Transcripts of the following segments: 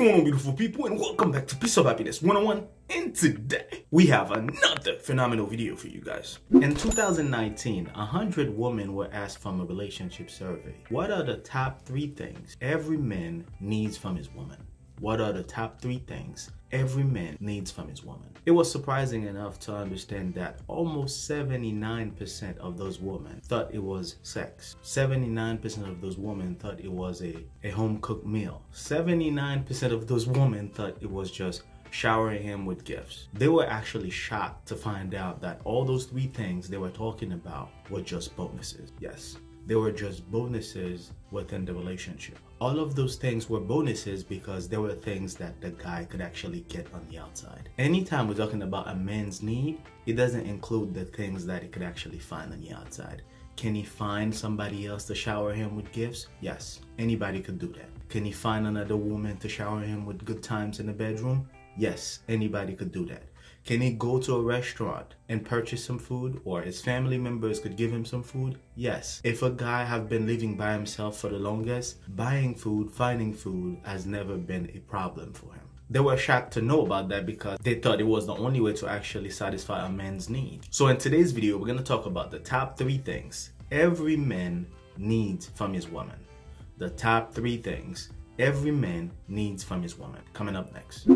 going on, beautiful people, and welcome back to Piece of Happiness 101. And today we have another phenomenal video for you guys. In 2019, 100 women were asked from a relationship survey, what are the top 3 things every man needs from his woman? What are the top 3 things every man needs from his woman? It was surprising enough to understand that almost 79% of those women thought it was sex. 79% of those women thought it was a home-cooked meal. 79% of those women thought it was just showering him with gifts. They were actually shocked to find out that all those 3 things they were talking about were just bonuses. Yes, they were just bonuses within the relationship. All of those things were bonuses because they were things that the guy could actually get on the outside. Anytime we're talking about a man's need, it doesn't include the things that he could actually find on the outside. Can he find somebody else to shower him with gifts? Yes, anybody could do that. Can he find another woman to shower him with good times in the bedroom? Yes, anybody could do that. Can he go to a restaurant and purchase some food, or his family members could give him some food? Yes. If a guy have been living by himself for the longest, buying food, finding food has never been a problem for him. They were shocked to know about that because they thought it was the only way to actually satisfy a man's need. So in today's video, we're going to talk about the top 3 things every man needs from his woman. The top 3 things every man needs from his woman. Coming up next.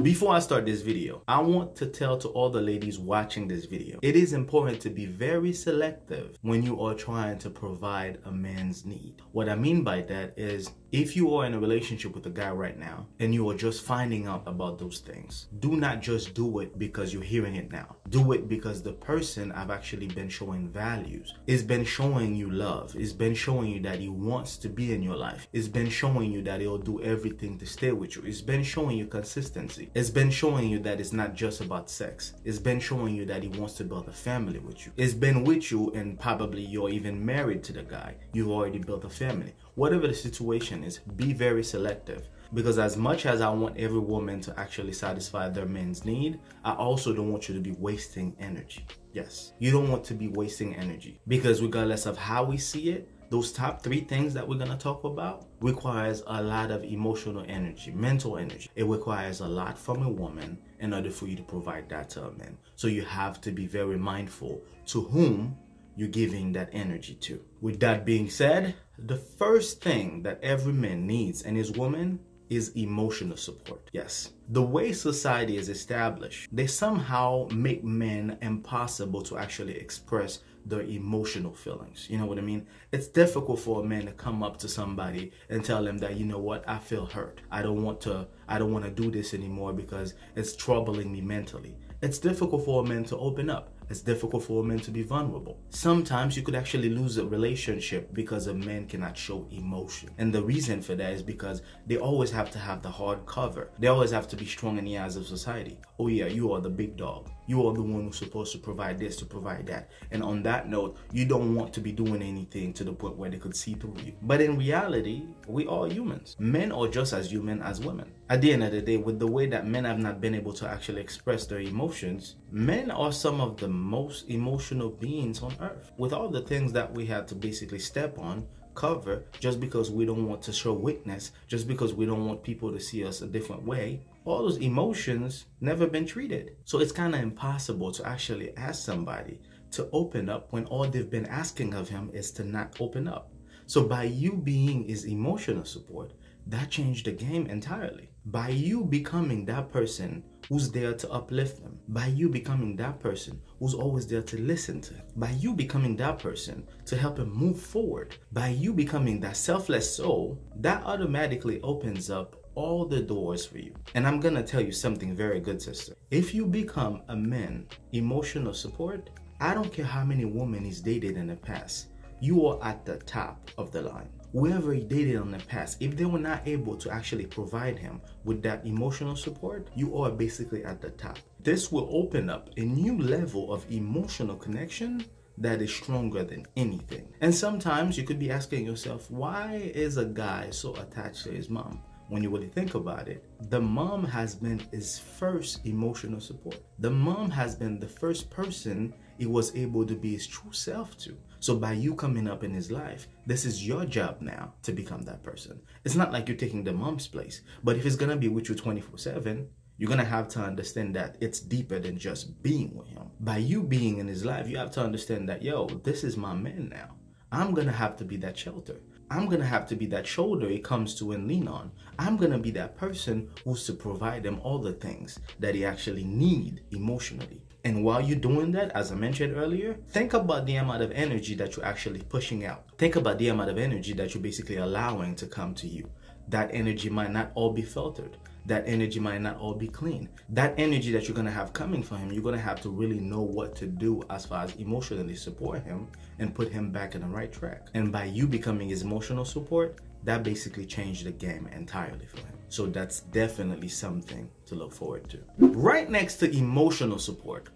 Before I start this video, I want to tell to all the ladies watching this video, it is important to be very selective when you are trying to provide a man's need. What I mean by that is, if you are in a relationship with a guy right now and you are just finding out about those things, do not just do it because you're hearing it now. Do it because the person have actually been showing values. It's been showing you love. It's been showing you that he wants to be in your life. It's been showing you that he'll do everything to stay with you. It's been showing you consistency. It's been showing you that it's not just about sex. It's been showing you that he wants to build a family with you. It's been with you, and probably you're even married to the guy. You've already built a family. Whatever the situation is, be very selective. Because as much as I want every woman to actually satisfy their man's need, I also don't want you to be wasting energy. Yes, you don't want to be wasting energy. Because regardless of how we see it, those top 3 things that we're going to talk about requires a lot of emotional energy, mental energy. It requires a lot from a woman in order for you to provide that to a man. So you have to be very mindful to whom you're giving that energy to. With that being said, the first thing that every man needs in his woman is emotional support. Yes. The way society is established, they somehow make men impossible to actually express their emotional feelings. You know what I mean? It's difficult for a man to come up to somebody and tell them that, you know what, I feel hurt. I don't want to do this anymore because it's troubling me mentally. It's difficult for a man to open up. It's difficult for a man to be vulnerable. Sometimes you could actually lose a relationship because a man cannot show emotion. And the reason for that is because they always have to have the hard cover. They always have to be strong in the eyes of society. Oh yeah, you are the big dog. You are the one who's supposed to provide this, to provide that. And on that note, you don't want to be doing anything to the point where they could see through you. But in reality, we are humans. Men are just as human as women. At the end of the day, with the way that men have not been able to actually express their emotions, men are some of the most emotional beings on earth. With all the things that we had to basically step on, cover, just because we don't want to show weakness, just because we don't want people to see us a different way, all those emotions never been treated. So it's kind of impossible to actually ask somebody to open up when all they've been asking of him is to not open up. So by you being his emotional support, that changed the game entirely. By you becoming that person who's there to uplift them, by you becoming that person who's always there to listen to him, by you becoming that person to help him move forward, by you becoming that selfless soul, that automatically opens up all the doors for you. And I'm gonna tell you something very good, sister. If you become a man emotional support, I don't care how many women he's dated in the past, you are at the top of the line. Whoever he dated in the past, if they were not able to actually provide him with that emotional support, you are basically at the top. This will open up a new level of emotional connection that is stronger than anything. And sometimes you could be asking yourself, why is a guy so attached to his mom? when you really think about it, the mom has been his first emotional support. The mom has been the first person he was able to be his true self to. So by you coming up in his life, this is your job now to become that person. It's not like you're taking the mom's place, but if it's going to be with you 24/7, you're going to have to understand that it's deeper than just being with him. By you being in his life, you have to understand that, yo, this is my man now. I'm going to have to be that shelter. I'm going to have to be that shoulder he comes to and lean on. I'm going to be that person who's to provide him all the things that he actually need emotionally. And while you're doing that, as I mentioned earlier, think about the amount of energy that you're actually pushing out. Think about the amount of energy that you're basically allowing to come to you. That energy might not all be filtered. That energy might not all be clean. That energy that you're going to have coming from him, you're going to have to really know what to do as far as emotionally support him and put him back in the right track. And by you becoming his emotional support, that basically changed the game entirely for him. So that's definitely something to look forward to. Right next to emotional support,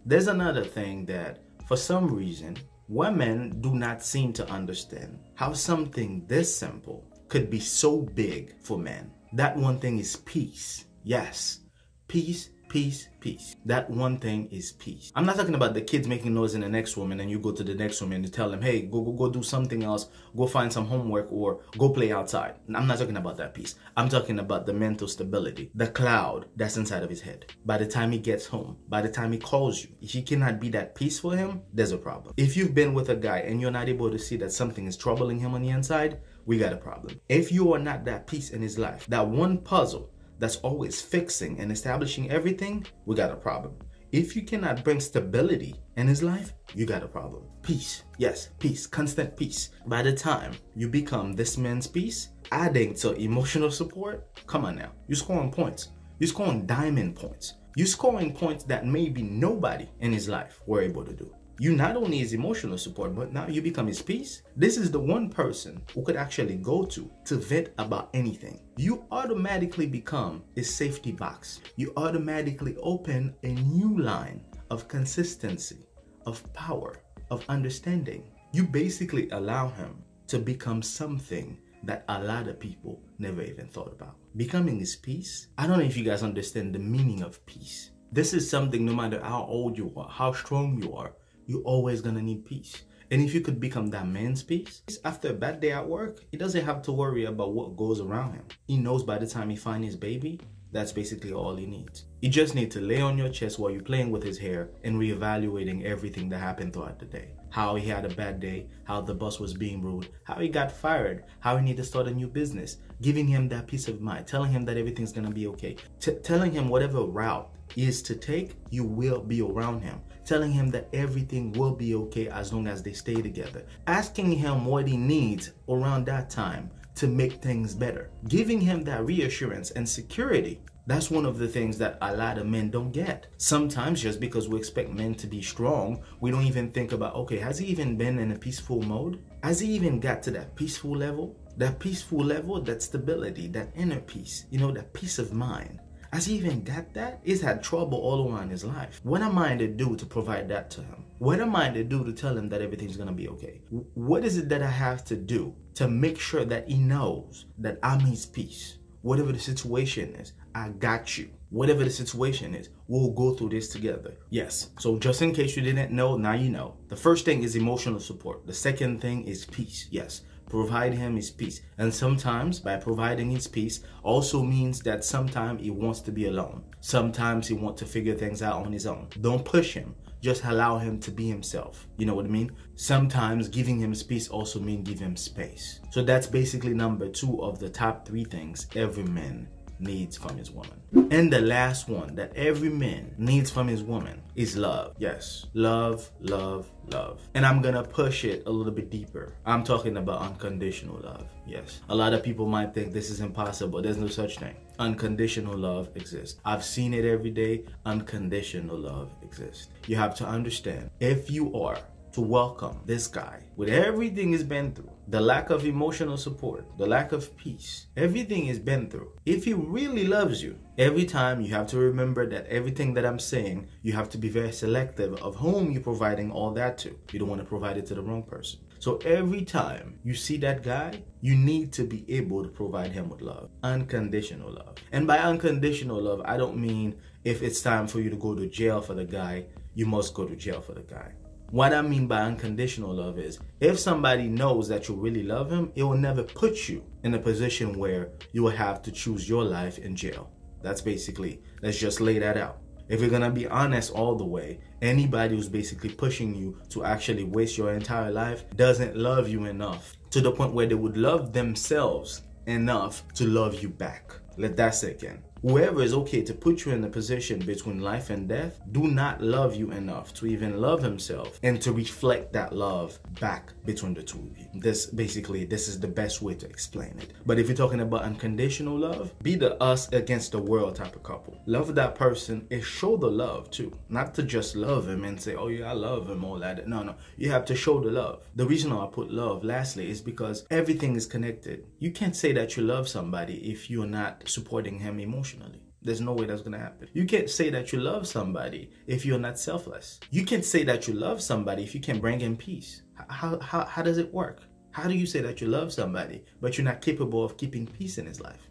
there's another thing that for some reason, women do not seem to understand how something this simple could be so big for men. That one thing is peace. Yes, peace, peace, peace. That one thing is peace. I'm not talking about the kids making noise in the next room and then you go to the next room and you tell them, hey, go do something else, go find some homework or go play outside. I'm not talking about that peace. I'm talking about the mental stability, the cloud that's inside of his head. By the time he gets home, by the time he calls you, if you cannot be that peace for him, there's a problem. If you've been with a guy and you're not able to see that something is troubling him on the inside, we got a problem. If you are not that peace in his life, that one puzzle that's always fixing and establishing everything, we got a problem. If you cannot bring stability in his life, you got a problem. Peace. Yes, peace. Constant peace. By the time you become this man's peace, adding to emotional support, come on now. You're scoring points. You're scoring diamond points. You're scoring points that maybe nobody in his life were able to do. You not only his emotional support, but now you become his peace. This is the one person who could actually go to vent about anything. You automatically become his safety box. You automatically open a new line of consistency, of power, of understanding. You basically allow him to become something that a lot of people never even thought about. Becoming his peace. I don't know if you guys understand the meaning of peace. This is something no matter how old you are, how strong you are, you're always gonna need peace. And if you could become that man's peace, after a bad day at work, he doesn't have to worry about what goes around him. He knows by the time he finds his baby, that's basically all he needs. You just need to lay on your chest while you're playing with his hair and reevaluating everything that happened throughout the day. How he had a bad day, how the boss was being rude, how he got fired, how he needed to start a new business, giving him that peace of mind, telling him that everything's gonna be okay, telling him whatever route is to take, you will be around him, telling him that everything will be okay as long as they stay together, asking him what he needs around that time to make things better, giving him that reassurance and security. That's one of the things that a lot of men don't get. Sometimes just because we expect men to be strong, we don't even think about, okay, has he even been in a peaceful mode? Has he even got to that peaceful level? That peaceful level, that stability, that inner peace, that peace of mind. Has he even got that? He's had trouble all around his life. What am I to do to provide that to him? What am I to do to tell him that everything's gonna be okay? What is it that I have to do to make sure that he knows that I'm his peace? Whatever the situation is, I got you. Whatever the situation is, we'll go through this together. Yes, so just in case you didn't know, now you know. The first thing is emotional support. The second thing is peace. Yes, provide him his peace. And sometimes by providing his peace also means that sometimes he wants to be alone. Sometimes he wants to figure things out on his own. Don't push him. Just allow him to be himself. You know what I mean? Sometimes giving him space also means give him space. So that's basically number 2 of the top 3 things every man needs from his woman. And the last one that every man needs from his woman is love. Yes, love, love, love. And I'm gonna push it a little bit deeper. I'm talking about unconditional love. Yes, a lot of people might think this is impossible. There's no such thing. Unconditional love exists. I've seen it every day. Unconditional love exists. You have to understand, if you are to welcome this guy with everything he's been through, the lack of emotional support, the lack of peace, everything he's been through, if he really loves you, every time you have to remember that everything that I'm saying, you have to be very selective of whom you're providing all that to. You don't want to provide it to the wrong person. So every time you see that guy, you need to be able to provide him with love, unconditional love. And by unconditional love, I don't mean if it's time for you to go to jail for the guy, you must go to jail for the guy. What I mean by unconditional love is if somebody knows that you really love him, it will never put you in a position where you will have to choose your life in jail. That's basically, let's just lay that out. If you're gonna be honest all the way, anybody who's basically pushing you to actually waste your entire life doesn't love you enough to the point where they would love themselves enough to love you back. Let that sink in. Whoever is okay to put you in a position between life and death do not love you enough to even love himself and to reflect that love back between the two of you. This is the best way to explain it. But if you're talking about unconditional love, be the us against the world type of couple. Love that person and show the love too. Not to just love him and say, oh yeah, I love him, all that. No. You have to show the love. The reason I put love lastly is because everything is connected. You can't say that you love somebody if you're not supporting him emotionally. There's no way that's gonna happen. You can't say that you love somebody if you're not selfless. You can't say that you love somebody if you can bring him peace. How does it work? How do you say that you love somebody but you're not capable of keeping peace in his life?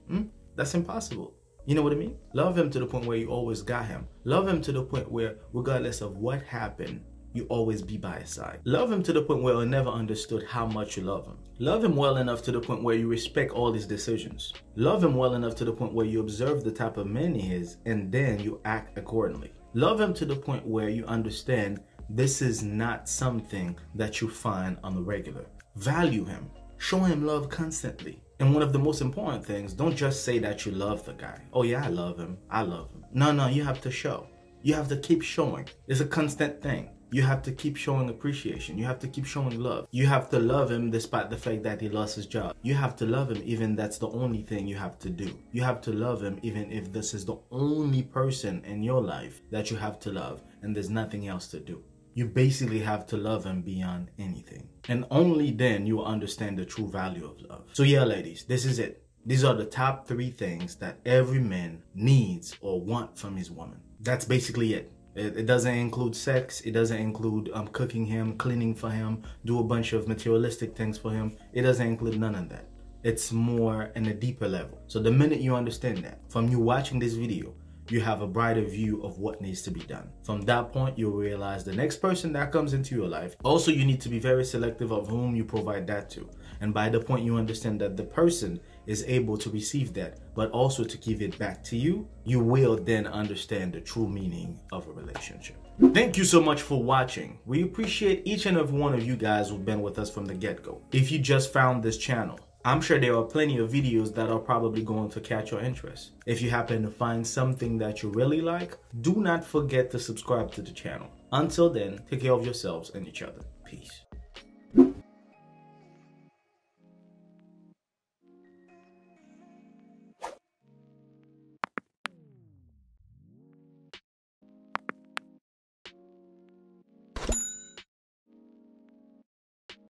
That's impossible. You know what I mean? Love him to the point where you always got him. Love him to the point where regardless of what happened, you always be by his side. Love him to the point where he never understood how much you love him. Love him well enough to the point where you respect all his decisions. Love him well enough to the point where you observe the type of man he is and then you act accordingly. Love him to the point where you understand this is not something that you find on the regular. Value him. Show him love constantly. And one of the most important things, don't just say that you love the guy. Oh yeah, I love him. I love him. No, you have to show. You have to keep showing. It's a constant thing. You have to keep showing appreciation. You have to keep showing love. You have to love him despite the fact that he lost his job. You have to love him even that's the only thing you have to do. You have to love him even if this is the only person in your life that you have to love and there's nothing else to do. You basically have to love him beyond anything. And only then you will understand the true value of love. So yeah, ladies, this is it. These are the top 3 things that every man needs or want from his woman. That's basically it. It doesn't include sex. It doesn't include cooking him, cleaning for him, do a bunch of materialistic things for him. It doesn't include none of that. It's more in a deeper level. So the minute you understand that, from you watching this video, you have a brighter view of what needs to be done. From that point, you'll realize the next person that comes into your life. Also, you need to be very selective of whom you provide that to. And by the point you understand that the person is able to receive that, but also to give it back to you, you will then understand the true meaning of a relationship. Thank you so much for watching. We appreciate each and every one of you guys who've been with us from the get-go. If you just found this channel, I'm sure there are plenty of videos that are probably going to catch your interest. If you happen to find something that you really like, do not forget to subscribe to the channel. Until then, take care of yourselves and each other. Peace.